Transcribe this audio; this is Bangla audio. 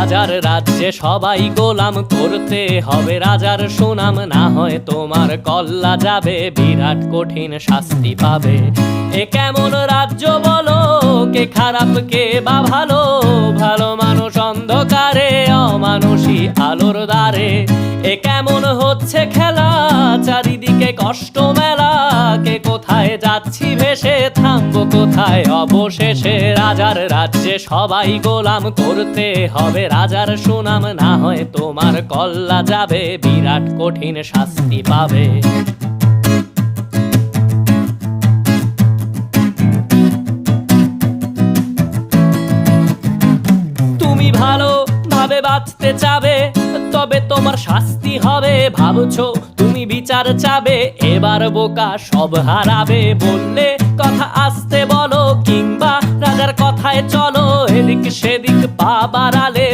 রাজার রাজ্যে সবাই গোলাম, করতে হবে রাজার সুনাম, না হয় তোমার কল্লা যাবে, বিরাট কঠিন শাস্তি পাবে। এ কেমন রাজ্য বলো, কে খারাপ কে বা ভালো, ভালো মানুষ অন্ধকারে, অমানুষী আলোর দ্বারে। এ কেমন হচ্ছে খেলা, চারিদিকে কষ্ট মেলা, কে কোথায় যাচ্ছি ভেসে, থামবো কোথায় অবশেষে। রাজার রাজ্যে সবাই গোলাম, করতে হবে রাজার সুনাম, না হয় তোমার কল্লা যাবে, বিরাট কঠিন শাস্তি পাবে। তুমি ভালো ভাবে বাঁচতে চাবে, তবে তোমার শাস্তি হবে। ভাবছো তুমি বিচার চাবে, এবার বোকা সব হারাবে। বললে কথা আসতে বলো, কিংবা রাজার কথায় চলো, এদিক সেদিক পা বাড়ালে